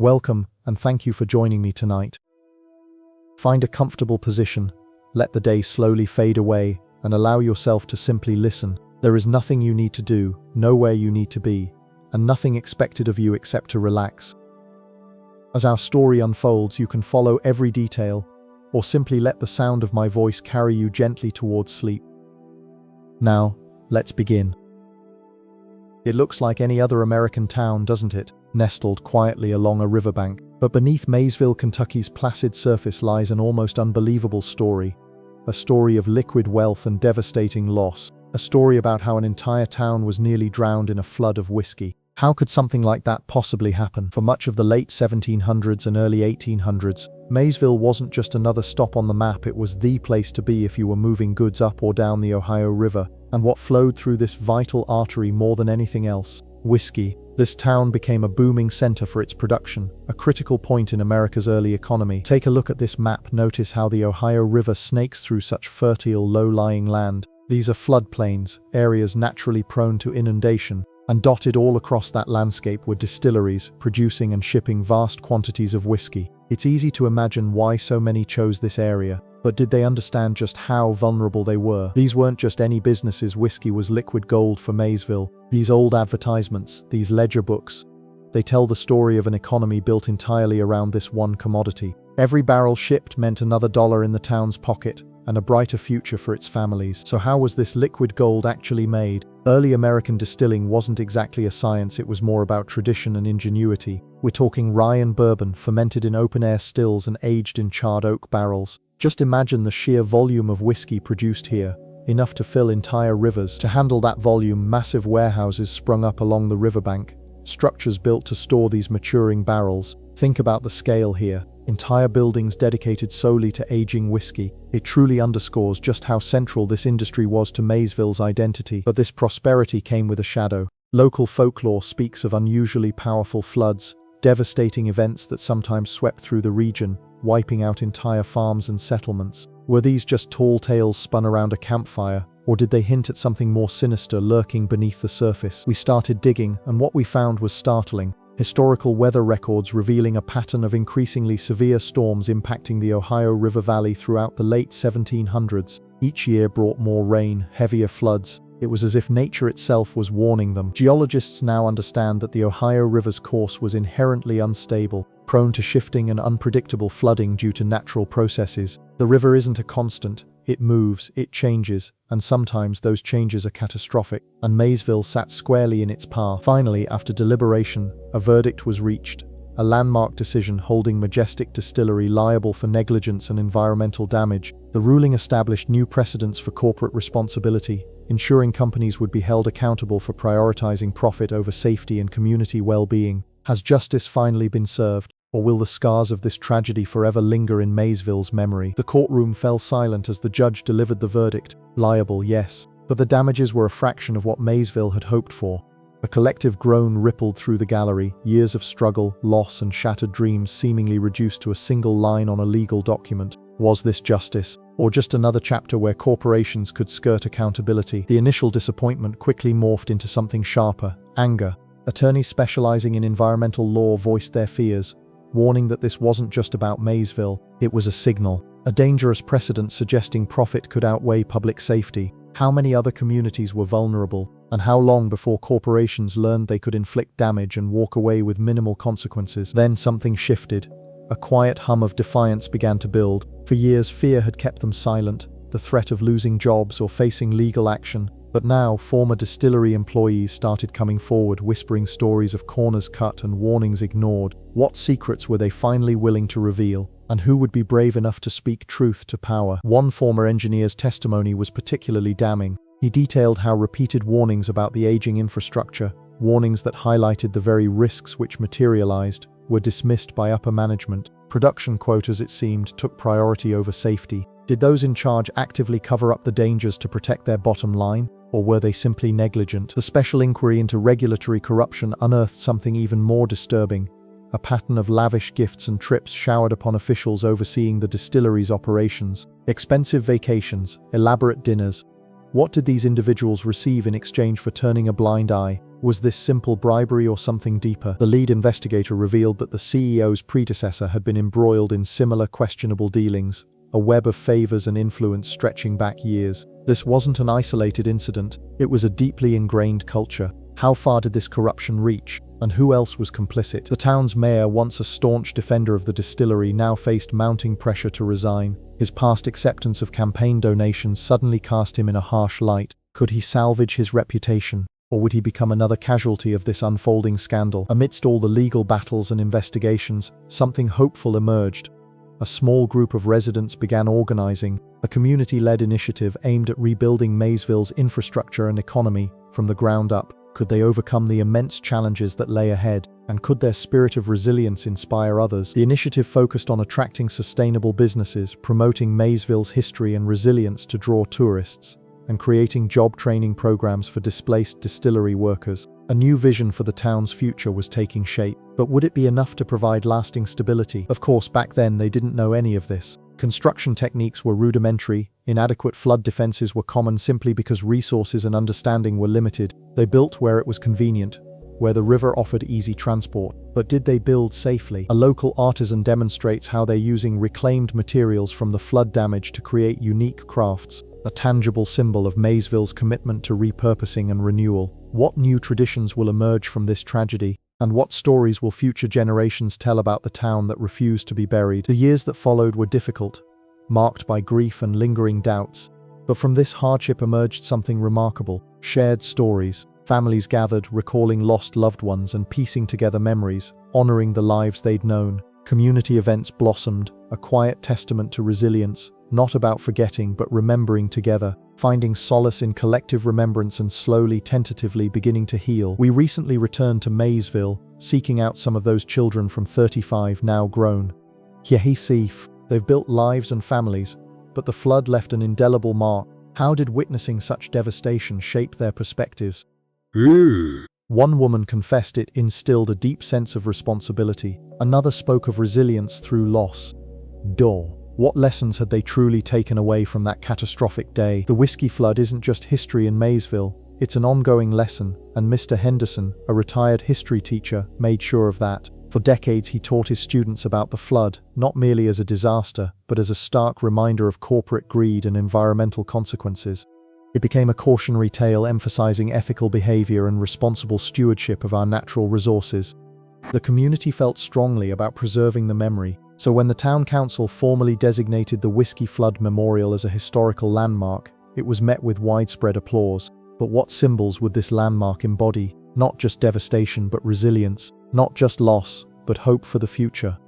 Welcome, and thank you for joining me tonight. Find a comfortable position, let the day slowly fade away, and allow yourself to simply listen. There is nothing you need to do, nowhere you need to be, and nothing expected of you except to relax. As our story unfolds, you can follow every detail, or simply let the sound of my voice carry you gently towards sleep. Now, let's begin. It looks like any other American town, doesn't it? Nestled quietly along a riverbank. But beneath Maysville, Kentucky's placid surface lies an almost unbelievable story. A story of liquid wealth and devastating loss. A story about how an entire town was nearly drowned in a flood of whiskey. How could something like that possibly happen? For much of the late 1700s and early 1800s, Maysville wasn't just another stop on the map, it was the place to be if you were moving goods up or down the Ohio River. And what flowed through this vital artery more than anything else? Whiskey. This town became a booming center for its production, a critical point in America's early economy. Take a look at this map, notice how the Ohio River snakes through such fertile, low-lying land. These are floodplains, areas naturally prone to inundation, and dotted all across that landscape were distilleries, producing and shipping vast quantities of whiskey. It's easy to imagine why so many chose this area. But did they understand just how vulnerable they were? These weren't just any businesses, whiskey was liquid gold for Maysville. These old advertisements, these ledger books, they tell the story of an economy built entirely around this one commodity. Every barrel shipped meant another dollar in the town's pocket, and a brighter future for its families. So how was this liquid gold actually made? Early American distilling wasn't exactly a science, it was more about tradition and ingenuity. We're talking rye and bourbon, fermented in open-air stills and aged in charred oak barrels. Just imagine the sheer volume of whiskey produced here, enough to fill entire rivers. To handle that volume, massive warehouses sprung up along the riverbank, structures built to store these maturing barrels. Think about the scale here. Entire buildings dedicated solely to aging whiskey. It truly underscores just how central this industry was to Maysville's identity. But this prosperity came with a shadow. Local folklore speaks of unusually powerful floods, devastating events that sometimes swept through the region, wiping out entire farms and settlements. Were these just tall tales spun around a campfire, or did they hint at something more sinister lurking beneath the surface? We started digging, and what we found was startling. Historical weather records revealing a pattern of increasingly severe storms impacting the Ohio River Valley throughout the late 1700s. Each year brought more rain, heavier floods. It was as if nature itself was warning them. Geologists now understand that the Ohio River's course was inherently unstable, prone to shifting and unpredictable flooding due to natural processes. The river isn't a constant, it moves, it changes, and sometimes those changes are catastrophic, and Maysville sat squarely in its path. Finally, after deliberation, a verdict was reached, a landmark decision holding Majestic Distillery liable for negligence and environmental damage. The ruling established new precedents for corporate responsibility, ensuring companies would be held accountable for prioritizing profit over safety and community well-being. Has justice finally been served? Or will the scars of this tragedy forever linger in Maysville's memory? The courtroom fell silent as the judge delivered the verdict. Liable, yes. But the damages were a fraction of what Maysville had hoped for. A collective groan rippled through the gallery, years of struggle, loss, and shattered dreams seemingly reduced to a single line on a legal document. Was this justice? Or just another chapter where corporations could skirt accountability? The initial disappointment quickly morphed into something sharper: anger. Attorneys specializing in environmental law voiced their fears, warning that this wasn't just about Maysville. It was a signal, a dangerous precedent suggesting profit could outweigh public safety. How many other communities were vulnerable, and how long before corporations learned they could inflict damage and walk away with minimal consequences? Then something shifted. A quiet hum of defiance began to build. For years, fear had kept them silent, the threat of losing jobs or facing legal action. But now, former distillery employees started coming forward, whispering stories of corners cut and warnings ignored. What secrets were they finally willing to reveal? And who would be brave enough to speak truth to power? One former engineer's testimony was particularly damning. He detailed how repeated warnings about the aging infrastructure, warnings that highlighted the very risks which materialized, were dismissed by upper management. Production quotas, it seemed, took priority over safety. Did those in charge actively cover up the dangers to protect their bottom line? Or were they simply negligent? The special inquiry into regulatory corruption unearthed something even more disturbing: a pattern of lavish gifts and trips showered upon officials overseeing the distillery's operations. Expensive vacations, elaborate dinners, What did these individuals receive in exchange for turning a blind eye? Was this simple bribery or something deeper? The lead investigator revealed that the CEO's predecessor had been embroiled in similar questionable dealings, a web of favors and influence stretching back years. This wasn't an isolated incident, it was a deeply ingrained culture. How far did this corruption reach? And who else was complicit? The town's mayor, once a staunch defender of the distillery, now faced mounting pressure to resign. His past acceptance of campaign donations suddenly cast him in a harsh light. Could he salvage his reputation? Or would he become another casualty of this unfolding scandal? Amidst all the legal battles and investigations, something hopeful emerged. A small group of residents began organizing, a community-led initiative aimed at rebuilding Maysville's infrastructure and economy from the ground up. Could they overcome the immense challenges that lay ahead? And could their spirit of resilience inspire others? The initiative focused on attracting sustainable businesses, promoting Maysville's history and resilience to draw tourists, and creating job training programs for displaced distillery workers. A new vision for the town's future was taking shape. But would it be enough to provide lasting stability? Of course, back then they didn't know any of this. Construction techniques were rudimentary, inadequate flood defenses were common simply because resources and understanding were limited. They built where it was convenient, where the river offered easy transport. But did they build safely? A local artisan demonstrates how they're using reclaimed materials from the flood damage to create unique crafts, a tangible symbol of Maysville's commitment to repurposing and renewal. What new traditions will emerge from this tragedy? And what stories will future generations tell about the town that refused to be buried? The years that followed were difficult, marked by grief and lingering doubts. But from this hardship emerged something remarkable: shared stories. Families gathered, recalling lost loved ones and piecing together memories, honoring the lives they'd known. Community events blossomed, a quiet testament to resilience, not about forgetting but remembering together, finding solace in collective remembrance and slowly, tentatively beginning to heal. We recently returned to Maysville, seeking out some of those children from 35 now grown. They've built lives and families, but the flood left an indelible mark. How did witnessing such devastation shape their perspectives? One woman confessed it instilled a deep sense of responsibility. Another spoke of resilience through loss. What lessons had they truly taken away from that catastrophic day? The whiskey flood isn't just history in Maysville, it's an ongoing lesson, and Mr. Henderson, a retired history teacher, made sure of that. For decades he taught his students about the flood, not merely as a disaster, but as a stark reminder of corporate greed and environmental consequences. It became a cautionary tale emphasizing ethical behavior and responsible stewardship of our natural resources. The community felt strongly about preserving the memory, so when the town council formally designated the Whiskey Flood Memorial as a historical landmark, it was met with widespread applause. But what symbols would this landmark embody? Not just devastation but resilience, not just loss, but hope for the future.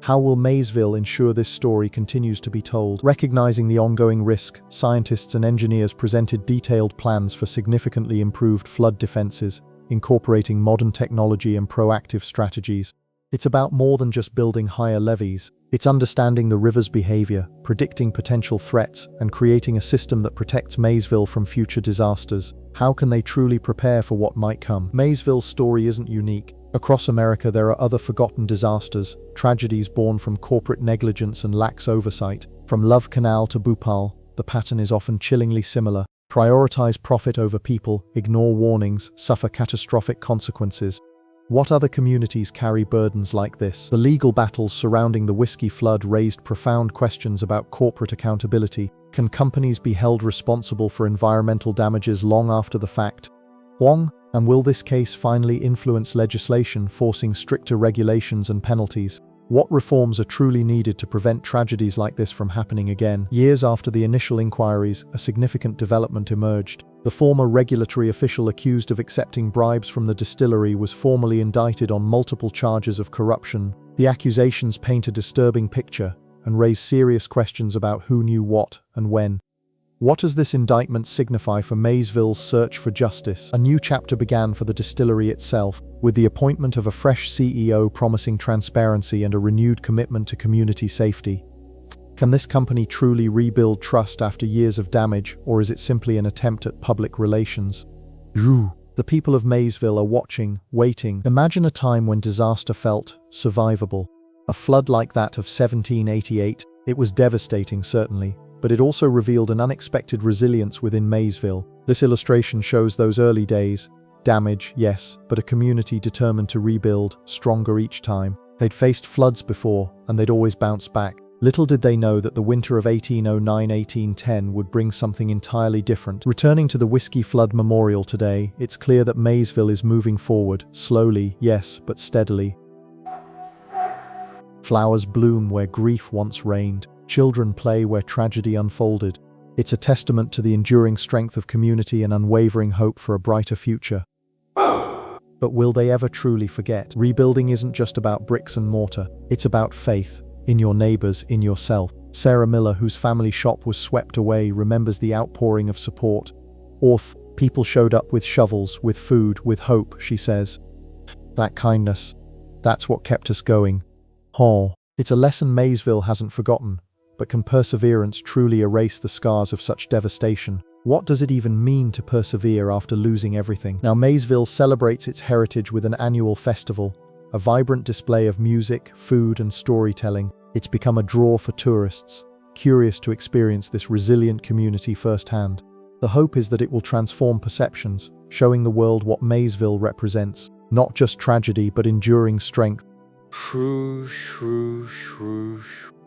How will Maysville ensure this story continues to be told? Recognizing the ongoing risk, scientists and engineers presented detailed plans for significantly improved flood defenses, incorporating modern technology and proactive strategies. It's about more than just building higher levees. It's understanding the river's behavior, predicting potential threats, and creating a system that protects Maysville from future disasters. How can they truly prepare for what might come? Maysville's story isn't unique. Across America there are other forgotten disasters, tragedies born from corporate negligence and lax oversight. From Love Canal to Bhopal, the pattern is often chillingly similar. Prioritize profit over people, ignore warnings, suffer catastrophic consequences. What other communities carry burdens like this? The legal battles surrounding the whiskey flood raised profound questions about corporate accountability. Can companies be held responsible for environmental damages long after the fact? And will this case finally influence legislation forcing stricter regulations and penalties? What reforms are truly needed to prevent tragedies like this from happening again? Years after the initial inquiries, a significant development emerged. The former regulatory official accused of accepting bribes from the distillery was formally indicted on multiple charges of corruption. The accusations paint a disturbing picture and raise serious questions about who knew what and when. What does this indictment signify for Maysville's search for justice? A new chapter began for the distillery itself, with the appointment of a fresh CEO promising transparency and a renewed commitment to community safety. Can this company truly rebuild trust after years of damage, or is it simply an attempt at public relations? The people of Maysville are watching, waiting. Imagine a time when disaster felt survivable. A flood like that of 1788, it was devastating certainly, but it also revealed an unexpected resilience within Maysville. This illustration shows those early days. Damage, yes, but a community determined to rebuild, stronger each time. They'd faced floods before, and they'd always bounced back. Little did they know that the winter of 1809-1810 would bring something entirely different. Returning to the Whiskey Flood Memorial today, it's clear that Maysville is moving forward, slowly, yes, but steadily. Flowers bloom where grief once reigned. Children play where tragedy unfolded. It's a testament to the enduring strength of community and unwavering hope for a brighter future. But will they ever truly forget? Rebuilding isn't just about bricks and mortar. It's about faith. In your neighbors, in yourself. Sarah Miller, whose family shop was swept away, remembers the outpouring of support. People showed up with shovels, with food, with hope, she says. That kindness, that's what kept us going. It's a lesson Maysville hasn't forgotten, but can perseverance truly erase the scars of such devastation? What does it even mean to persevere after losing everything? Now, Maysville celebrates its heritage with an annual festival, a vibrant display of music, food, and storytelling. It's become a draw for tourists, curious to experience this resilient community firsthand. The hope is that it will transform perceptions, showing the world what Maysville represents, not just tragedy but enduring strength.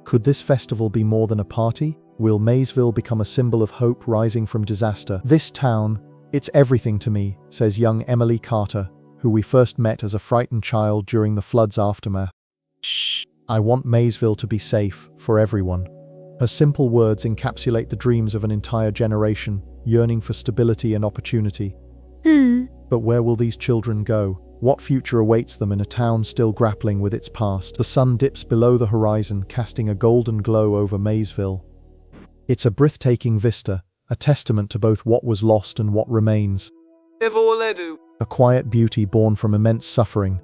Could this festival be more than a party? Will Maysville become a symbol of hope rising from disaster? This town, it's everything to me, says young Emily Carter, who we first met as a frightened child during the flood's aftermath. I want Maysville to be safe for everyone. Her simple words encapsulate the dreams of an entire generation, yearning for stability and opportunity. But where will these children go? What future awaits them in a town still grappling with its past? The sun dips below the horizon, casting a golden glow over Maysville. It's a breathtaking vista, a testament to both what was lost and what remains. A quiet beauty born from immense suffering.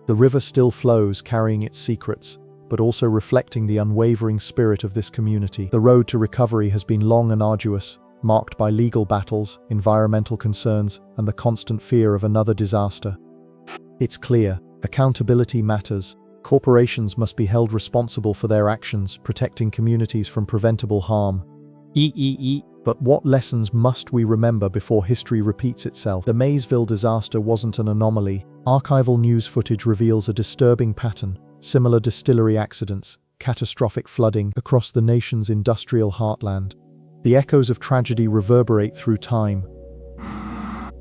The river still flows, carrying its secrets, but also reflecting the unwavering spirit of this community. The road to recovery has been long and arduous, marked by legal battles, environmental concerns, and the constant fear of another disaster. It's clear, accountability matters. Corporations must be held responsible for their actions, protecting communities from preventable harm. But what lessons must we remember before history repeats itself? The Maysville disaster wasn't an anomaly. Archival news footage reveals a disturbing pattern: similar distillery accidents, catastrophic flooding across the nation's industrial heartland. The echoes of tragedy reverberate through time.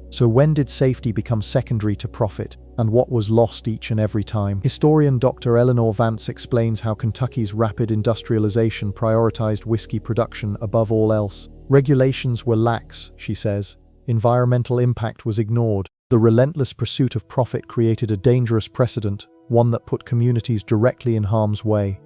So when did safety become secondary to profit, and what was lost each and every time? Historian Dr. Eleanor Vance explains how Kentucky's rapid industrialization prioritized whiskey production above all else. Regulations were lax, she says. Environmental impact was ignored. The relentless pursuit of profit created a dangerous precedent, one that put communities directly in harm's way.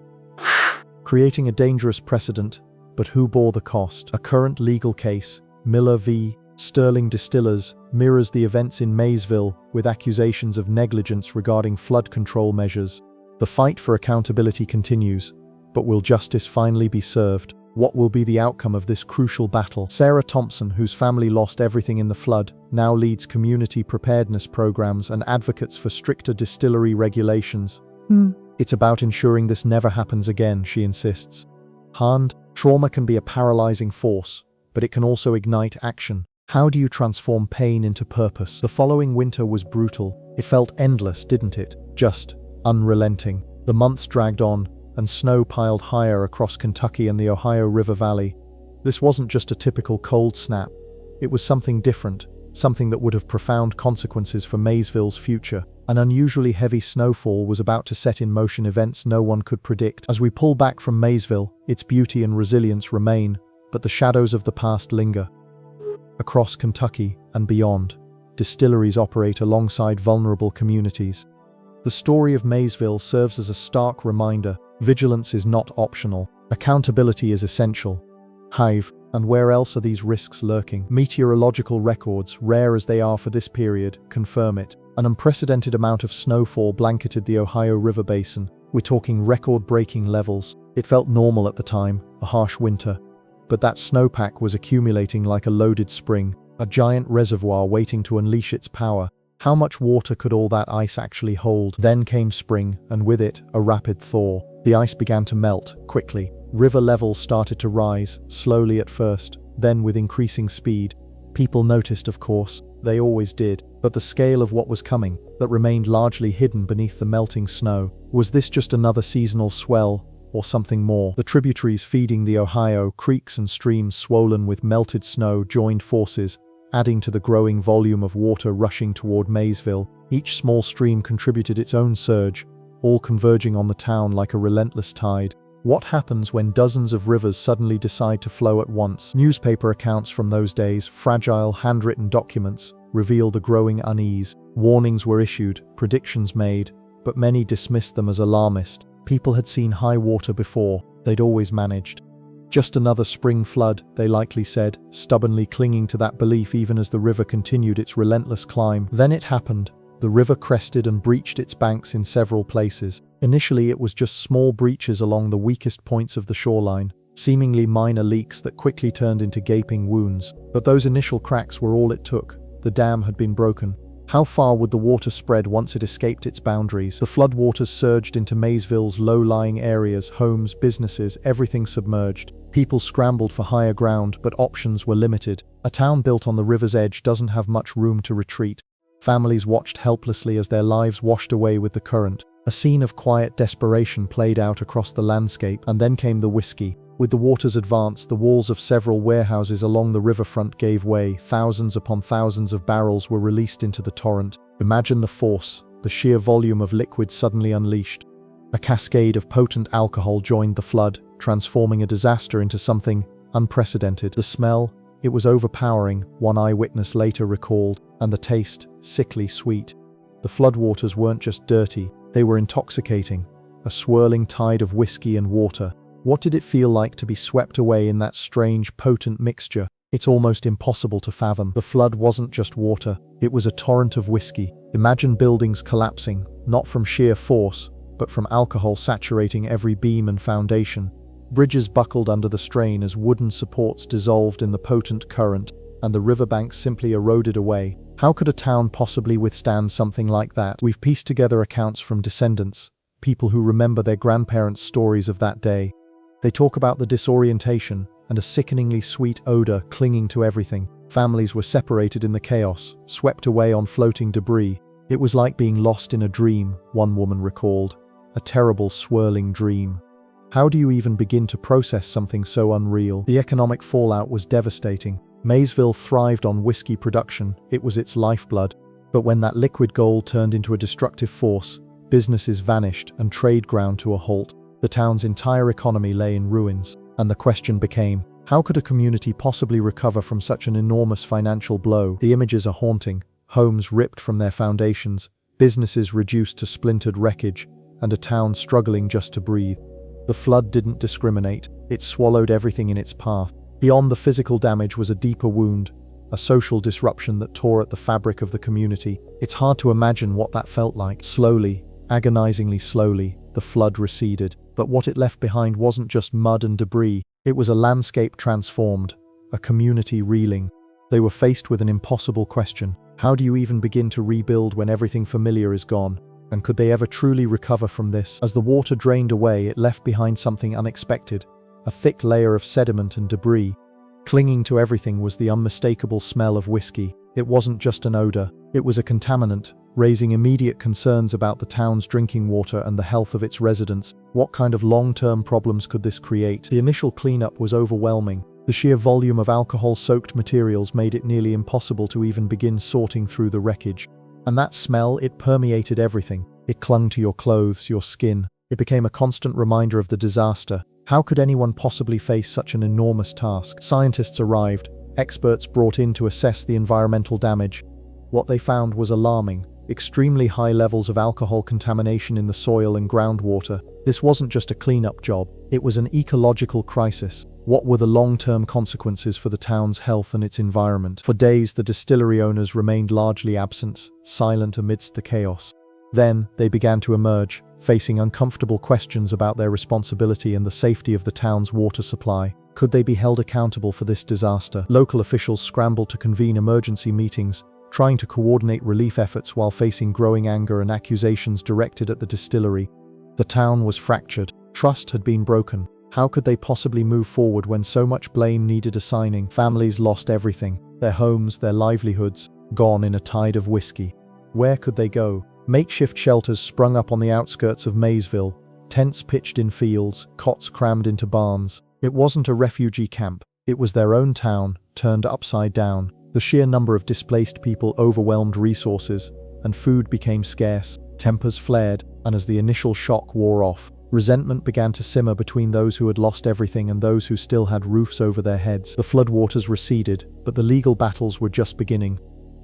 Creating a dangerous precedent, but who bore the cost? A current legal case, Miller v. Sterling Distillers, mirrors the events in Maysville with accusations of negligence regarding flood control measures. The fight for accountability continues, but will justice finally be served? What will be the outcome of this crucial battle? Sarah Thompson, whose family lost everything in the flood, now leads community preparedness programs and advocates for stricter distillery regulations. It's about ensuring this never happens again, she insists. Trauma can be a paralyzing force, but it can also ignite action. How do you transform pain into purpose? The following winter was brutal. It felt endless, didn't it? Just unrelenting. The months dragged on, and snow piled higher across Kentucky and the Ohio River Valley. This wasn't just a typical cold snap. It was something different, something that would have profound consequences for Maysville's future. An unusually heavy snowfall was about to set in motion events no one could predict. As we pull back from Maysville, its beauty and resilience remain, but the shadows of the past linger. Across Kentucky and beyond, distilleries operate alongside vulnerable communities. The story of Maysville serves as a stark reminder: vigilance is not optional. Accountability is essential. And where else are these risks lurking? Meteorological records, rare as they are for this period, confirm it. An unprecedented amount of snowfall blanketed the Ohio River basin. We're talking record-breaking levels. It felt normal at the time, a harsh winter. But that snowpack was accumulating like a loaded spring, a giant reservoir waiting to unleash its power. How much water could all that ice actually hold? Then came spring, and with it, a rapid thaw. The ice began to melt, quickly. River levels started to rise, slowly at first, then with increasing speed. People noticed, of course, they always did, but the scale of what was coming, that remained largely hidden beneath the melting snow, was this just another seasonal swell, or something more? The tributaries feeding the Ohio, creeks and streams swollen with melted snow joined forces, adding to the growing volume of water rushing toward Maysville. Each small stream contributed its own surge, all converging on the town like a relentless tide. What happens when dozens of rivers suddenly decide to flow at once? Newspaper accounts from those days, fragile handwritten documents, reveal the growing unease. Warnings were issued, predictions made, but many dismissed them as alarmist. People had seen high water before, they'd always managed. Just another spring flood, they likely said, stubbornly clinging to that belief even as the river continued its relentless climb. Then it happened. The river crested and breached its banks in several places. Initially it was just small breaches along the weakest points of the shoreline, seemingly minor leaks that quickly turned into gaping wounds. But those initial cracks were all it took. The dam had been broken. How far would the water spread once it escaped its boundaries? The floodwaters surged into Maysville's low-lying areas, homes, businesses, everything submerged. People scrambled for higher ground, but options were limited. A town built on the river's edge doesn't have much room to retreat. Families watched helplessly as their lives washed away with the current. A scene of quiet desperation played out across the landscape, and then came the whiskey. With the water's advance, the walls of several warehouses along the riverfront gave way. Thousands upon thousands of barrels were released into the torrent. Imagine the force, the sheer volume of liquid suddenly unleashed. A cascade of potent alcohol joined the flood, transforming a disaster into something unprecedented. The smell, it was overpowering, one eyewitness later recalled, and the taste, sickly sweet. The floodwaters weren't just dirty, they were intoxicating, a swirling tide of whiskey and water. What did it feel like to be swept away in that strange, potent mixture? It's almost impossible to fathom. The flood wasn't just water, it was a torrent of whiskey. Imagine buildings collapsing, not from sheer force, but from alcohol saturating every beam and foundation. Bridges buckled under the strain as wooden supports dissolved in the potent current, and the riverbanks simply eroded away. How could a town possibly withstand something like that? We've pieced together accounts from descendants, people who remember their grandparents' stories of that day. They talk about the disorientation and a sickeningly sweet odor clinging to everything. Families were separated in the chaos, swept away on floating debris. It was like being lost in a dream, one woman recalled. A terrible, swirling dream. How do you even begin to process something so unreal? The economic fallout was devastating. Maysville thrived on whiskey production, it was its lifeblood. But when that liquid gold turned into a destructive force, businesses vanished and trade ground to a halt. The town's entire economy lay in ruins, and the question became, how could a community possibly recover from such an enormous financial blow? The images are haunting, homes ripped from their foundations, businesses reduced to splintered wreckage, and a town struggling just to breathe. The flood didn't discriminate, it swallowed everything in its path. Beyond the physical damage was a deeper wound, a social disruption that tore at the fabric of the community. It's hard to imagine what that felt like. Slowly, agonizingly slowly, the flood receded. But what it left behind wasn't just mud and debris, it was a landscape transformed, a community reeling. They were faced with an impossible question. How do you even begin to rebuild when everything familiar is gone? And could they ever truly recover from this? As the water drained away, it left behind something unexpected, a thick layer of sediment and debris. Clinging to everything was the unmistakable smell of whiskey. It wasn't just an odor, it was a contaminant, raising immediate concerns about the town's drinking water and the health of its residents. What kind of long-term problems could this create? The initial cleanup was overwhelming. The sheer volume of alcohol-soaked materials made it nearly impossible to even begin sorting through the wreckage. And that smell, it permeated everything. It clung to your clothes, your skin. It became a constant reminder of the disaster. How could anyone possibly face such an enormous task? Scientists arrived, experts brought in to assess the environmental damage. What they found was alarming. Extremely high levels of alcohol contamination in the soil and groundwater. This wasn't just a cleanup job, it was an ecological crisis. What were the long-term consequences for the town's health and its environment? For days, the distillery owners remained largely absent, silent amidst the chaos. Then, they began to emerge, facing uncomfortable questions about their responsibility and the safety of the town's water supply. Could they be held accountable for this disaster? Local officials scrambled to convene emergency meetings, trying to coordinate relief efforts while facing growing anger and accusations directed at the distillery. The town was fractured. Trust had been broken. How could they possibly move forward when so much blame needed assigning? Families lost everything, their homes, their livelihoods, gone in a tide of whiskey. Where could they go? Makeshift shelters sprung up on the outskirts of Maysville, tents pitched in fields, cots crammed into barns. It wasn't a refugee camp, it was their own town, turned upside down. The sheer number of displaced people overwhelmed resources, and food became scarce. Tempers flared, and as the initial shock wore off, resentment began to simmer between those who had lost everything and those who still had roofs over their heads. The floodwaters receded, but the legal battles were just beginning.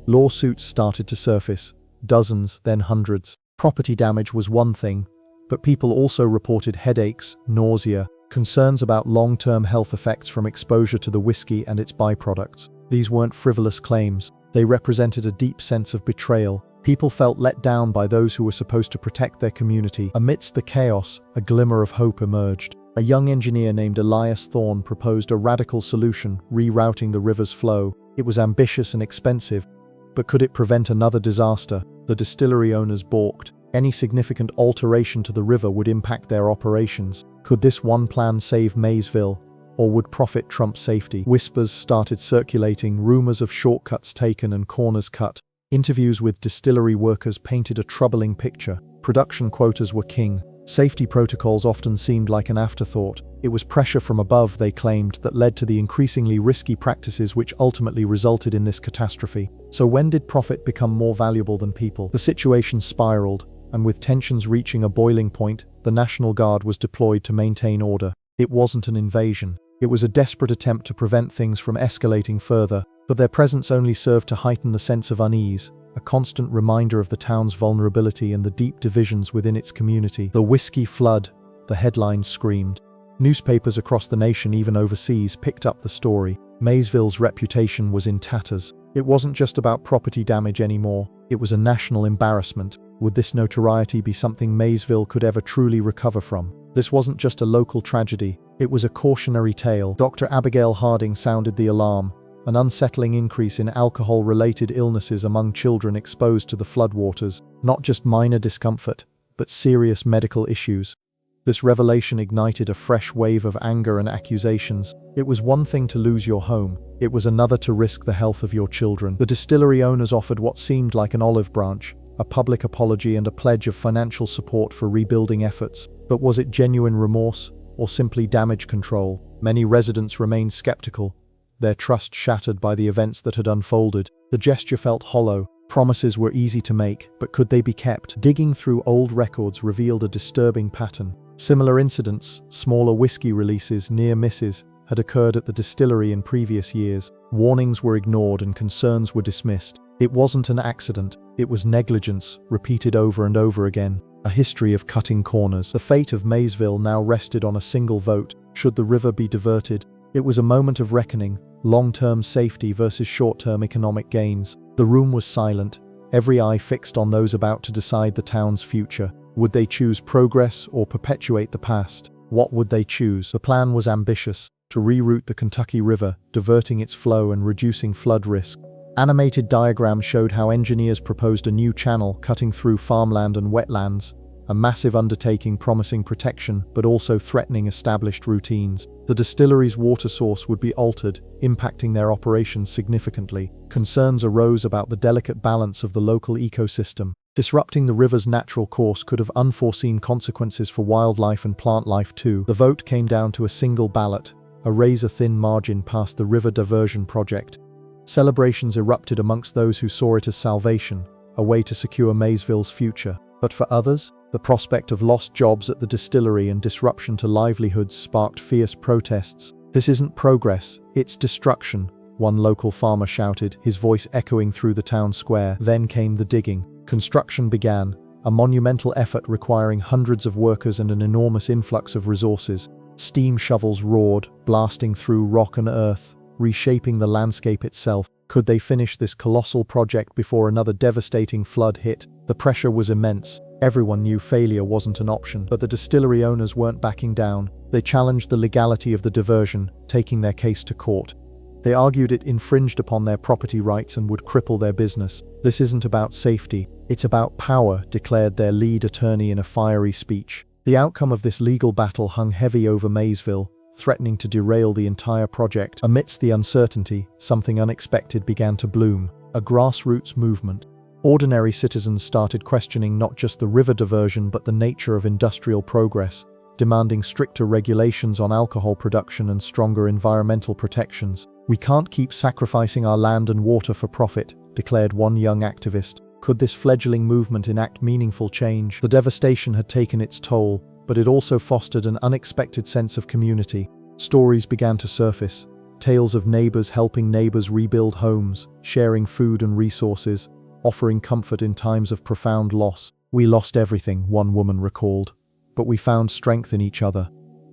Lawsuits started to surface, dozens, then hundreds. Property damage was one thing, but people also reported headaches, nausea, concerns about long-term health effects from exposure to the whiskey and its byproducts. These weren't frivolous claims. They represented a deep sense of betrayal. People felt let down by those who were supposed to protect their community. Amidst the chaos, a glimmer of hope emerged. A young engineer named Elias Thorne proposed a radical solution, rerouting the river's flow. It was ambitious and expensive, but could it prevent another disaster? The distillery owners balked. Any significant alteration to the river would impact their operations. Could this one plan save Maysville, or would profit trump safety? Whispers started circulating, rumors of shortcuts taken and corners cut. Interviews with distillery workers painted a troubling picture. Production quotas were king. Safety protocols often seemed like an afterthought. It was pressure from above, they claimed, that led to the increasingly risky practices which ultimately resulted in this catastrophe. So when did profit become more valuable than people? The situation spiraled, and with tensions reaching a boiling point, the National Guard was deployed to maintain order. It wasn't an invasion. It was a desperate attempt to prevent things from escalating further, but their presence only served to heighten the sense of unease, a constant reminder of the town's vulnerability and the deep divisions within its community. The whiskey flood, the headlines screamed. Newspapers across the nation, even overseas, picked up the story. Maysville's reputation was in tatters. It wasn't just about property damage anymore, it was a national embarrassment. Would this notoriety be something Maysville could ever truly recover from? This wasn't just a local tragedy, it was a cautionary tale. Dr. Abigail Harding sounded the alarm. An unsettling increase in alcohol-related illnesses among children exposed to the floodwaters, not just minor discomfort, but serious medical issues. This revelation ignited a fresh wave of anger and accusations. It was one thing to lose your home, it was another to risk the health of your children. The distillery owners offered what seemed like an olive branch, a public apology and a pledge of financial support for rebuilding efforts. But was it genuine remorse, or simply damage control? Many residents remained skeptical, their trust shattered by the events that had unfolded. The gesture felt hollow. Promises were easy to make, but could they be kept? Digging through old records revealed a disturbing pattern. Similar incidents, smaller whiskey releases, near misses, had occurred at the distillery in previous years. Warnings were ignored and concerns were dismissed. It wasn't an accident, it was negligence, repeated over and over again. A history of cutting corners. The fate of Maysville now rested on a single vote. Should the river be diverted? It was a moment of reckoning, long-term safety versus short-term economic gains. The room was silent, every eye fixed on those about to decide the town's future. Would they choose progress or perpetuate the past? What would they choose? The plan was ambitious, to reroute the Kentucky River, diverting its flow and reducing flood risk. Animated diagrams showed how engineers proposed a new channel cutting through farmland and wetlands, a massive undertaking promising protection but also threatening established routines. The distillery's water source would be altered, impacting their operations significantly. Concerns arose about the delicate balance of the local ecosystem. Disrupting the river's natural course could have unforeseen consequences for wildlife and plant life too. The vote came down to a single ballot, a razor-thin margin past the river diversion project. Celebrations erupted amongst those who saw it as salvation, a way to secure Maysville's future. But for others, the prospect of lost jobs at the distillery and disruption to livelihoods sparked fierce protests. "This isn't progress, it's destruction," one local farmer shouted, his voice echoing through the town square. Then came the digging. Construction began, a monumental effort requiring hundreds of workers and an enormous influx of resources. Steam shovels roared, blasting through rock and earth, reshaping the landscape itself. Could they finish this colossal project before another devastating flood hit? The pressure was immense. Everyone knew failure wasn't an option, but the distillery owners weren't backing down. They challenged the legality of the diversion, taking their case to court. They argued it infringed upon their property rights and would cripple their business. "This isn't about safety, it's about power," declared their lead attorney in a fiery speech. The outcome of this legal battle hung heavy over Maysville, threatening to derail the entire project. Amidst the uncertainty, something unexpected began to bloom: a grassroots movement. Ordinary citizens started questioning not just the river diversion but the nature of industrial progress, demanding stricter regulations on alcohol production and stronger environmental protections. "We can't keep sacrificing our land and water for profit," declared one young activist. Could this fledgling movement enact meaningful change? The devastation had taken its toll, but it also fostered an unexpected sense of community. Stories began to surface, tales of neighbors helping neighbors rebuild homes, sharing food and resources, offering comfort in times of profound loss. "We lost everything," one woman recalled, "but we found strength in each other."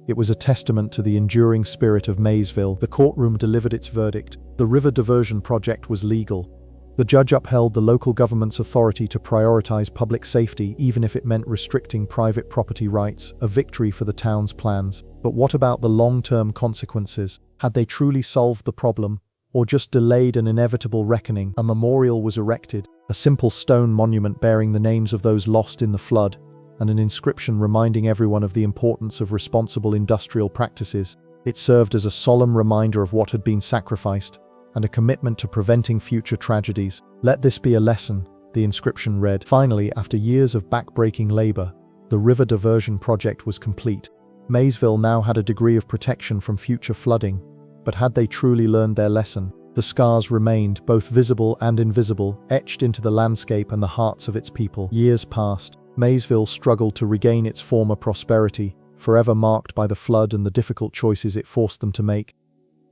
It was a testament to the enduring spirit of Maysville. The courtroom delivered its verdict. The river diversion project was legal. The judge upheld the local government's authority to prioritize public safety even if it meant restricting private property rights, a victory for the town's plans. But what about the long-term consequences? Had they truly solved the problem, or just delayed an inevitable reckoning? A memorial was erected, a simple stone monument bearing the names of those lost in the flood, and an inscription reminding everyone of the importance of responsible industrial practices. It served as a solemn reminder of what had been sacrificed, and a commitment to preventing future tragedies. "Let this be a lesson," the inscription read. Finally, after years of back-breaking labor, the river diversion project was complete. Maysville now had a degree of protection from future flooding, but had they truly learned their lesson? The scars remained, both visible and invisible, etched into the landscape and the hearts of its people. Years passed. Maysville struggled to regain its former prosperity, forever marked by the flood and the difficult choices it forced them to make.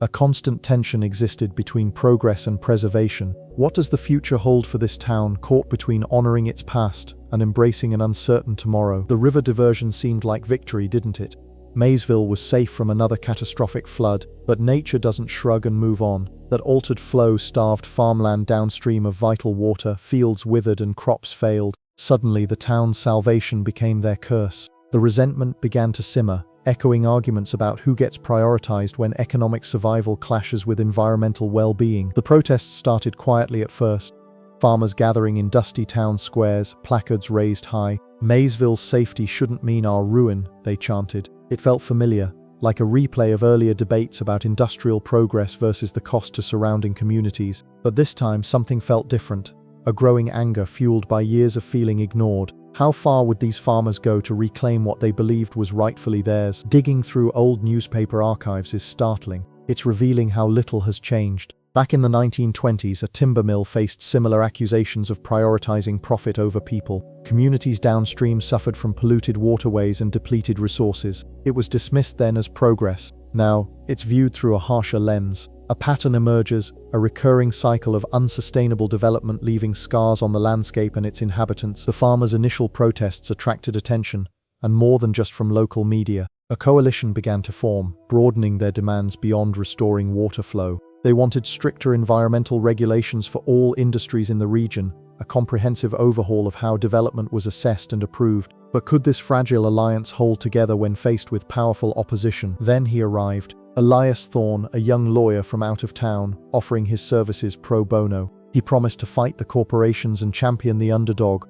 A constant tension existed between progress and preservation. What does the future hold for this town, caught between honoring its past and embracing an uncertain tomorrow? The river diversion seemed like victory, didn't it? Maysville was safe from another catastrophic flood, but nature doesn't shrug and move on. That altered flow starved farmland downstream of vital water, fields withered and crops failed. Suddenly, the town's salvation became their curse. The resentment began to simmer, echoing arguments about who gets prioritized when economic survival clashes with environmental well-being. The protests started quietly at first. Farmers gathering in dusty town squares, placards raised high. "Maysville's safety shouldn't mean our ruin," they chanted. It felt familiar, like a replay of earlier debates about industrial progress versus the cost to surrounding communities. But this time, something felt different. A growing anger fueled by years of feeling ignored. How far would these farmers go to reclaim what they believed was rightfully theirs? Digging through old newspaper archives is startling. It's revealing how little has changed. Back in the 1920s, a timber mill faced similar accusations of prioritizing profit over people. Communities downstream suffered from polluted waterways and depleted resources. It was dismissed then as progress. Now, it's viewed through a harsher lens. A pattern emerges, a recurring cycle of unsustainable development leaving scars on the landscape and its inhabitants. The farmers' initial protests attracted attention, and more than just from local media. A coalition began to form, broadening their demands beyond restoring water flow. They wanted stricter environmental regulations for all industries in the region, a comprehensive overhaul of how development was assessed and approved. But could this fragile alliance hold together when faced with powerful opposition? Then he arrived. Elias Thorne, a young lawyer from out of town, offering his services pro bono. He promised to fight the corporations and champion the underdog.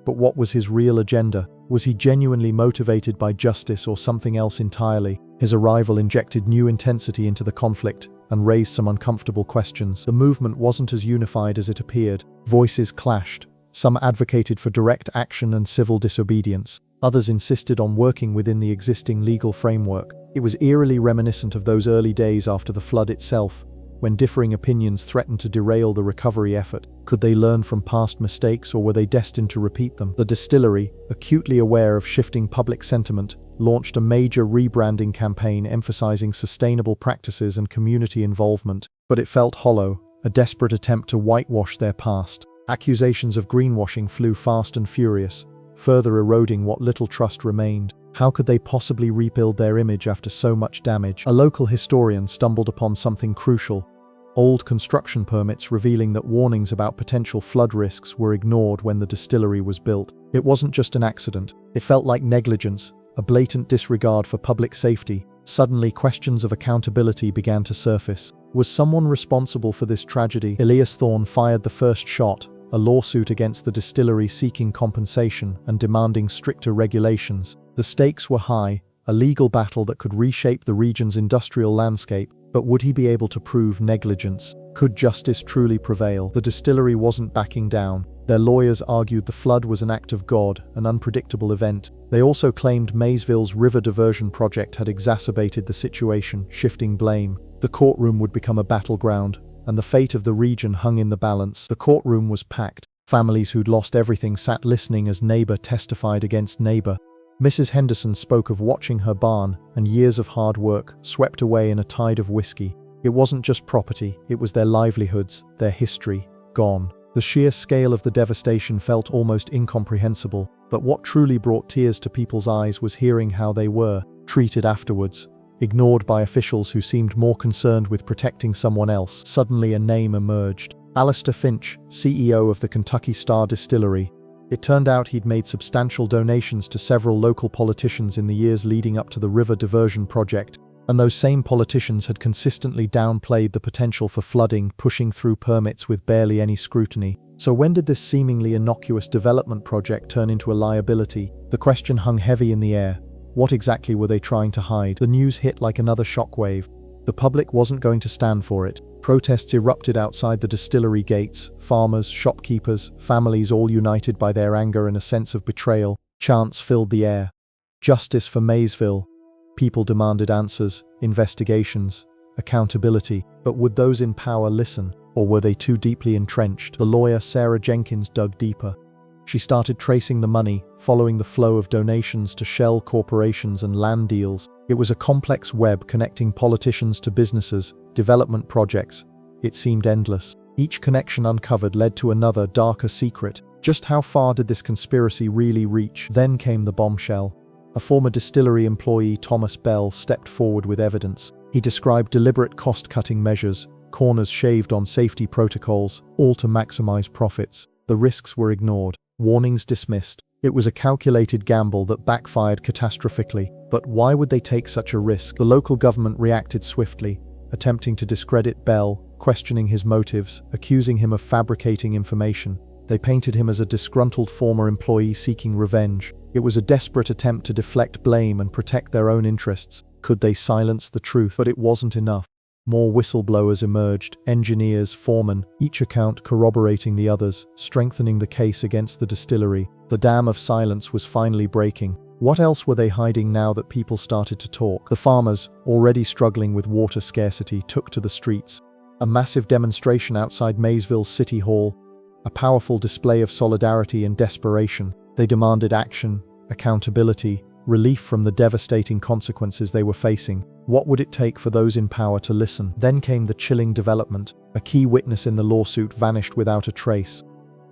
But what was his real agenda? Was he genuinely motivated by justice or something else entirely? His arrival injected new intensity into the conflict and raised some uncomfortable questions. The movement wasn't as unified as it appeared. Voices clashed. Some advocated for direct action and civil disobedience. Others insisted on working within the existing legal framework. It was eerily reminiscent of those early days after the flood itself, when differing opinions threatened to derail the recovery effort. Could they learn from past mistakes, or were they destined to repeat them? The distillery, acutely aware of shifting public sentiment, launched a major rebranding campaign emphasizing sustainable practices and community involvement. But it felt hollow, a desperate attempt to whitewash their past. Accusations of greenwashing flew fast and furious, further eroding what little trust remained. How could they possibly rebuild their image after so much damage? A local historian stumbled upon something crucial: old construction permits revealing that warnings about potential flood risks were ignored when the distillery was built. It wasn't just an accident. It felt like negligence, a blatant disregard for public safety. Suddenly, questions of accountability began to surface. Was someone responsible for this tragedy? Elias Thorne fired the first shot, a lawsuit against the distillery seeking compensation and demanding stricter regulations. The stakes were high, a legal battle that could reshape the region's industrial landscape, but would he be able to prove negligence? Could justice truly prevail? The distillery wasn't backing down. Their lawyers argued the flood was an act of God, an unpredictable event. They also claimed Maysville's river diversion project had exacerbated the situation, shifting blame. The courtroom would become a battleground, and the fate of the region hung in the balance. The courtroom was packed. Families who'd lost everything sat listening as neighbor testified against neighbor. Mrs. Henderson spoke of watching her barn and years of hard work swept away in a tide of whiskey. It wasn't just property, it was their livelihoods, their history, gone. The sheer scale of the devastation felt almost incomprehensible, but what truly brought tears to people's eyes was hearing how they were treated afterwards. Ignored by officials who seemed more concerned with protecting someone else. Suddenly a name emerged. Alistair Finch, CEO of the Kentucky Star Distillery. It turned out he'd made substantial donations to several local politicians in the years leading up to the river diversion project, and those same politicians had consistently downplayed the potential for flooding, pushing through permits with barely any scrutiny. So when did this seemingly innocuous development project turn into a liability? The question hung heavy in the air. What exactly were they trying to hide? The news hit like another shockwave. The public wasn't going to stand for it. Protests erupted outside the distillery gates. Farmers, shopkeepers, families all united by their anger and a sense of betrayal. Chants filled the air. Justice for Maysville. People demanded answers, investigations, accountability. But would those in power listen? Or were they too deeply entrenched? The lawyer Sarah Jenkins dug deeper. She started tracing the money, following the flow of donations to shell corporations and land deals. It was a complex web connecting politicians to businesses, development projects. It seemed endless. Each connection uncovered led to another, darker secret. Just how far did this conspiracy really reach? Then came the bombshell. A former distillery employee, Thomas Bell, stepped forward with evidence. He described deliberate cost-cutting measures, corners shaved on safety protocols, all to maximize profits. The risks were ignored. Warnings dismissed. It was a calculated gamble that backfired catastrophically. But why would they take such a risk? The local government reacted swiftly, attempting to discredit Bell, questioning his motives, accusing him of fabricating information. They painted him as a disgruntled former employee seeking revenge. It was a desperate attempt to deflect blame and protect their own interests. Could they silence the truth? But it wasn't enough. More whistleblowers emerged, engineers, foremen, each account corroborating the others, strengthening the case against the distillery. The dam of silence was finally breaking. What else were they hiding now that people started to talk? The farmers, already struggling with water scarcity, took to the streets. A massive demonstration outside Maysville City Hall, a powerful display of solidarity and desperation. They demanded action, accountability, relief from the devastating consequences they were facing. What would it take for those in power to listen? Then came the chilling development. A key witness in the lawsuit vanished without a trace.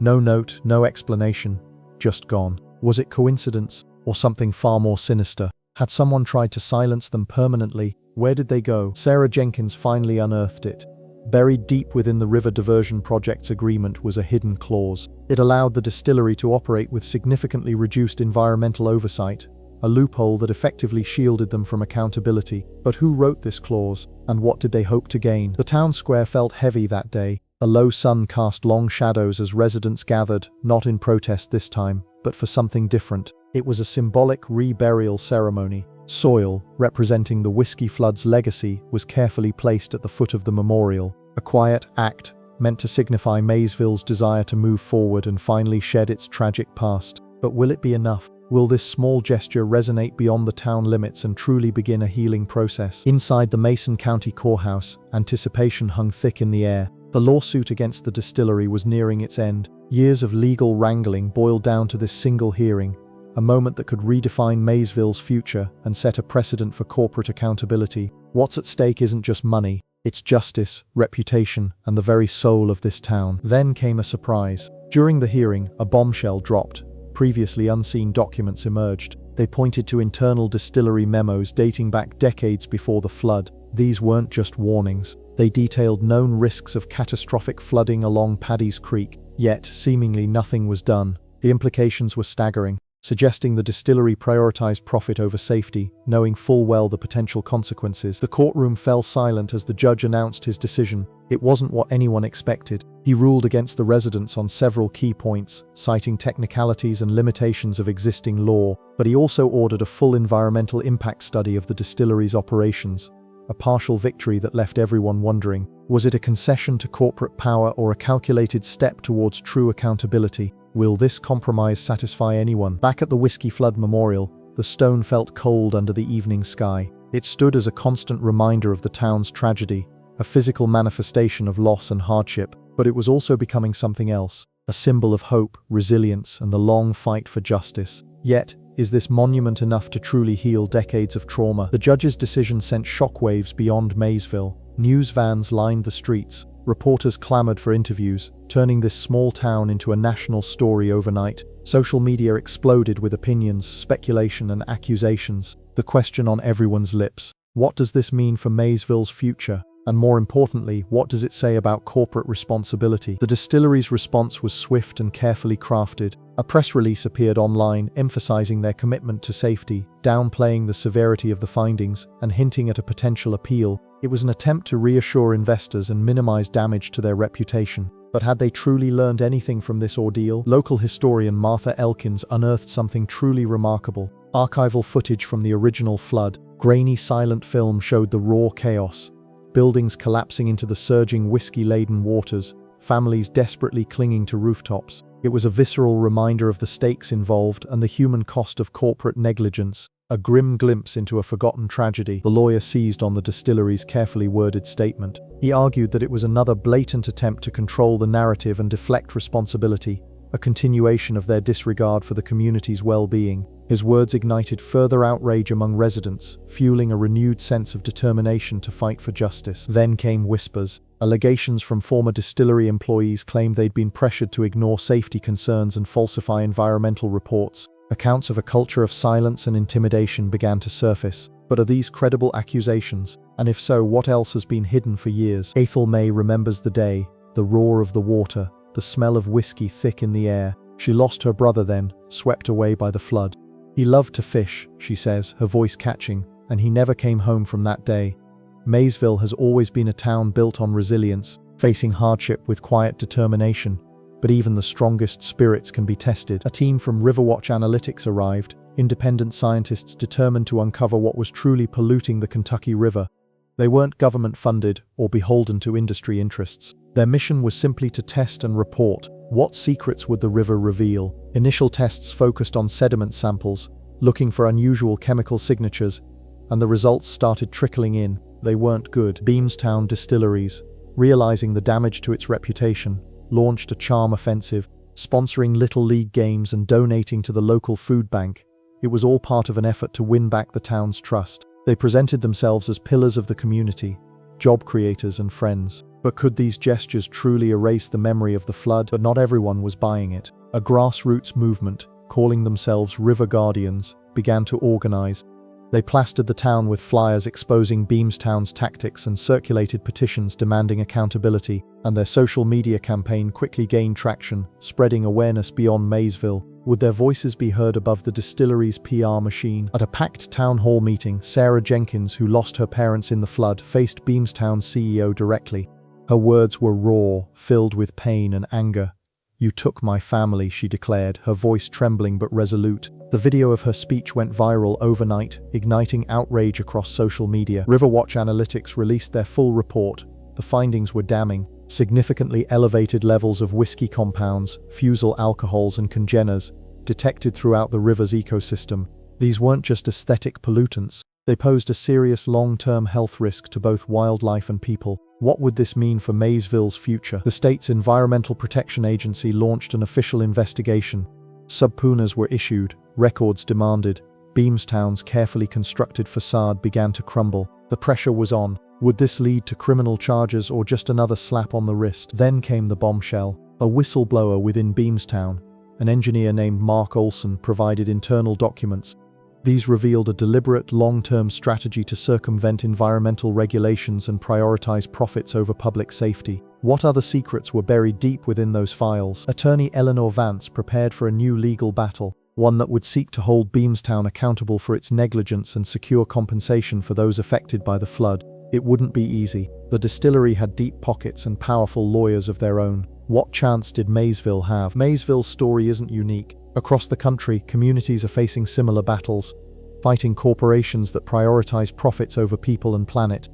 No note, no explanation, just gone. Was it coincidence, or something far more sinister? Had someone tried to silence them permanently? Where did they go? Sarah Jenkins finally unearthed it. Buried deep within the river diversion project's agreement was a hidden clause. It allowed the distillery to operate with significantly reduced environmental oversight, a loophole that effectively shielded them from accountability. But who wrote this clause, and what did they hope to gain? The town square felt heavy that day. A low sun cast long shadows as residents gathered, not in protest this time, but for something different. It was a symbolic reburial ceremony. Soil, representing the whiskey flood's legacy, was carefully placed at the foot of the memorial. A quiet act, meant to signify Maysville's desire to move forward and finally shed its tragic past. But will it be enough? Will this small gesture resonate beyond the town limits and truly begin a healing process? Inside the Mason County Courthouse, anticipation hung thick in the air. The lawsuit against the distillery was nearing its end. Years of legal wrangling boiled down to this single hearing, a moment that could redefine Maysville's future and set a precedent for corporate accountability. What's at stake isn't just money, it's justice, reputation, and the very soul of this town. Then came a surprise. During the hearing, a bombshell dropped. Previously unseen documents emerged. They pointed to internal distillery memos dating back decades before the flood. These weren't just warnings. They detailed known risks of catastrophic flooding along Paddy's Creek. Yet, seemingly nothing was done. The implications were staggering. suggesting the distillery prioritized profit over safety, knowing full well the potential consequences. The courtroom fell silent as the judge announced his decision. It wasn't what anyone expected. He ruled against the residents on several key points, citing technicalities and limitations of existing law, but he also ordered a full environmental impact study of the distillery's operations. A partial victory that left everyone wondering, was it a concession to corporate power or a calculated step towards true accountability? Will this compromise satisfy anyone? Back at the Whiskey Flood Memorial, the stone felt cold under the evening sky. It stood as a constant reminder of the town's tragedy, a physical manifestation of loss and hardship, but it was also becoming something else, a symbol of hope, resilience, and the long fight for justice. Yet, is this monument enough to truly heal decades of trauma? The judge's decision sent shockwaves beyond Maysville. News vans lined the streets. Reporters clamored for interviews, turning this small town into a national story overnight. Social media exploded with opinions, speculation, and accusations. The question on everyone's lips: what does this mean for Maysville's future? And more importantly, what does it say about corporate responsibility? The distillery's response was swift and carefully crafted. A press release appeared online, emphasizing their commitment to safety, downplaying the severity of the findings, and hinting at a potential appeal. It was an attempt to reassure investors and minimize damage to their reputation. But had they truly learned anything from this ordeal? Local historian Martha Elkins unearthed something truly remarkable. Archival footage from the original flood, grainy silent film showed the raw chaos. Buildings collapsing into the surging whiskey-laden waters, families desperately clinging to rooftops. It was a visceral reminder of the stakes involved and the human cost of corporate negligence, a grim glimpse into a forgotten tragedy. The lawyer seized on the distillery's carefully worded statement. He argued that it was another blatant attempt to control the narrative and deflect responsibility, a continuation of their disregard for the community's well-being. His words ignited further outrage among residents, fueling a renewed sense of determination to fight for justice. Then came whispers. Allegations from former distillery employees claimed they'd been pressured to ignore safety concerns and falsify environmental reports. Accounts of a culture of silence and intimidation began to surface. But are these credible accusations? And if so, what else has been hidden for years? Ethel May remembers the day, the roar of the water, the smell of whiskey thick in the air. She lost her brother then, swept away by the flood. He loved to fish, she says, her voice catching, and he never came home from that day. Maysville has always been a town built on resilience, facing hardship with quiet determination. But even the strongest spirits can be tested. A team from Riverwatch Analytics arrived, independent scientists determined to uncover what was truly polluting the Kentucky River. They weren't government-funded or beholden to industry interests. Their mission was simply to test and report. What secrets would the river reveal? Initial tests focused on sediment samples, looking for unusual chemical signatures, and the results started trickling in. They weren't good. Beamstown Distilleries, realizing the damage to its reputation, launched a charm offensive, sponsoring Little League games and donating to the local food bank. It was all part of an effort to win back the town's trust. They presented themselves as pillars of the community, job creators and friends. But could these gestures truly erase the memory of the flood? But not everyone was buying it. A grassroots movement, calling themselves River Guardians, began to organize. They plastered the town with flyers exposing Beamstown's tactics and circulated petitions demanding accountability, and their social media campaign quickly gained traction, spreading awareness beyond Maysville. Would their voices be heard above the distillery's PR machine? At a packed town hall meeting, Sarah Jenkins, who lost her parents in the flood, faced Beamstown's CEO directly. Her words were raw, filled with pain and anger. "You took my family," she declared, her voice trembling but resolute. The video of her speech went viral overnight, igniting outrage across social media. Riverwatch Analytics released their full report. The findings were damning. Significantly elevated levels of whiskey compounds, fusel alcohols and congeners, detected throughout the river's ecosystem. These weren't just aesthetic pollutants. They posed a serious long-term health risk to both wildlife and people. What would this mean for Maysville's future? The state's Environmental Protection Agency launched an official investigation. Subpoenas were issued, records demanded. Beamstown's carefully constructed facade began to crumble. The pressure was on. Would this lead to criminal charges or just another slap on the wrist? Then came the bombshell. A whistleblower within Beamstown, an engineer named Mark Olson, provided internal documents. These revealed a deliberate, long-term strategy to circumvent environmental regulations and prioritize profits over public safety. What other secrets were buried deep within those files? Attorney Eleanor Vance prepared for a new legal battle. one that would seek to hold Beamstown accountable for its negligence and secure compensation for those affected by the flood. It wouldn't be easy. The distillery had deep pockets and powerful lawyers of their own. What chance did Maysville have? Maysville's story isn't unique. Across the country, communities are facing similar battles, fighting corporations that prioritize profits over people and planet.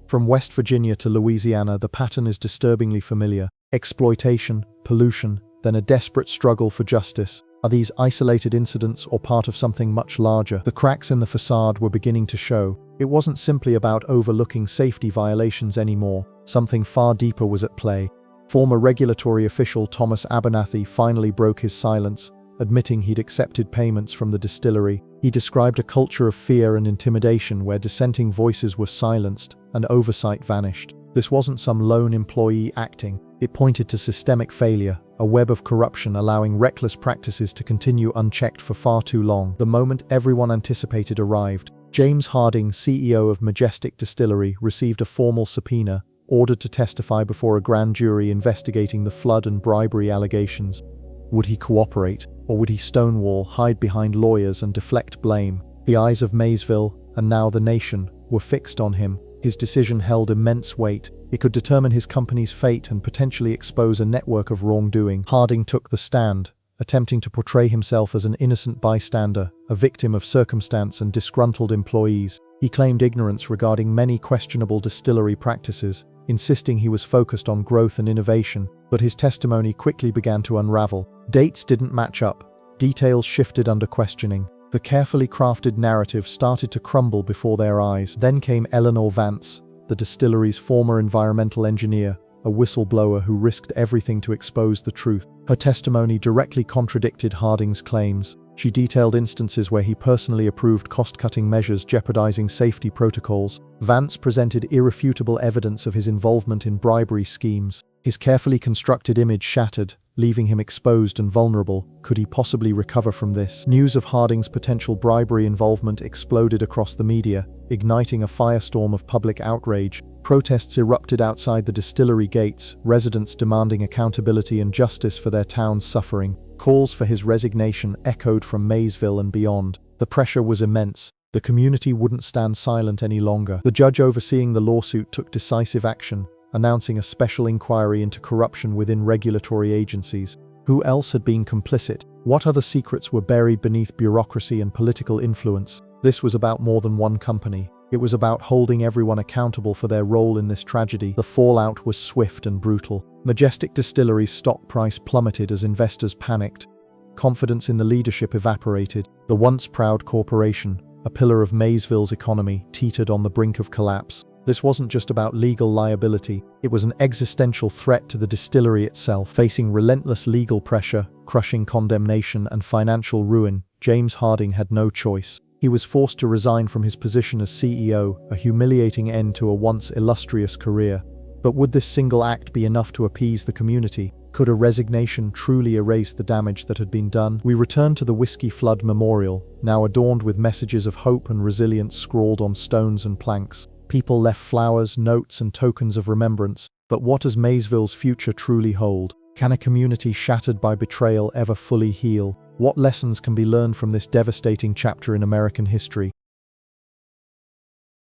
From West Virginia to Louisiana, the pattern is disturbingly familiar. Exploitation, pollution, then a desperate struggle for justice. Are these isolated incidents or part of something much larger? The cracks in the facade were beginning to show. It wasn't simply about overlooking safety violations anymore. Something far deeper was at play. Former regulatory official Thomas Abernathy finally broke his silence, admitting he'd accepted payments from the distillery. He described a culture of fear and intimidation where dissenting voices were silenced and oversight vanished. This wasn't some lone employee acting. It pointed to systemic failure, a web of corruption allowing reckless practices to continue unchecked for far too long. The moment everyone anticipated arrived. James Harding, CEO of Majestic Distillery, received a formal subpoena, ordered to testify before a grand jury investigating the flood and bribery allegations. Would he cooperate, or would he stonewall, hide behind lawyers and deflect blame? The eyes of Maysville, and now the nation, were fixed on him. His decision held immense weight. It could determine his company's fate and potentially expose a network of wrongdoing. Harding took the stand, attempting to portray himself as an innocent bystander, a victim of circumstance and disgruntled employees. He claimed ignorance regarding many questionable distillery practices, insisting he was focused on growth and innovation, but his testimony quickly began to unravel. Dates didn't match up. Details shifted under questioning. The carefully crafted narrative started to crumble before their eyes. Then came Eleanor Vance, the distillery's former environmental engineer, a whistleblower who risked everything to expose the truth. Her testimony directly contradicted Harding's claims. She detailed instances where he personally approved cost-cutting measures jeopardizing safety protocols. Vance presented irrefutable evidence of his involvement in bribery schemes. His carefully constructed image shattered, leaving him exposed and vulnerable. Could he possibly recover from this? News of Harding's potential bribery involvement exploded across the media, igniting a firestorm of public outrage. Protests erupted outside the distillery gates, residents demanding accountability and justice for their town's suffering. Calls for his resignation echoed from Maysville and beyond. The pressure was immense. The community wouldn't stand silent any longer. The judge overseeing the lawsuit took decisive action, announcing a special inquiry into corruption within regulatory agencies. Who else had been complicit? What other secrets were buried beneath bureaucracy and political influence? This was about more than one company. It was about holding everyone accountable for their role in this tragedy. The fallout was swift and brutal. Majestic Distillery's stock price plummeted as investors panicked. Confidence in the leadership evaporated. The once proud corporation, a pillar of Maysville's economy, teetered on the brink of collapse. This wasn't just about legal liability, it was an existential threat to the distillery itself. Facing relentless legal pressure, crushing condemnation, and financial ruin, James Harding had no choice. He was forced to resign from his position as CEO, a humiliating end to a once illustrious career. But would this single act be enough to appease the community? Could a resignation truly erase the damage that had been done? We return to the Whiskey Flood Memorial, now adorned with messages of hope and resilience scrawled on stones and planks. People left flowers, notes, and tokens of remembrance. But what does Maysville's future truly hold? Can a community shattered by betrayal ever fully heal? What lessons can be learned from this devastating chapter in American history?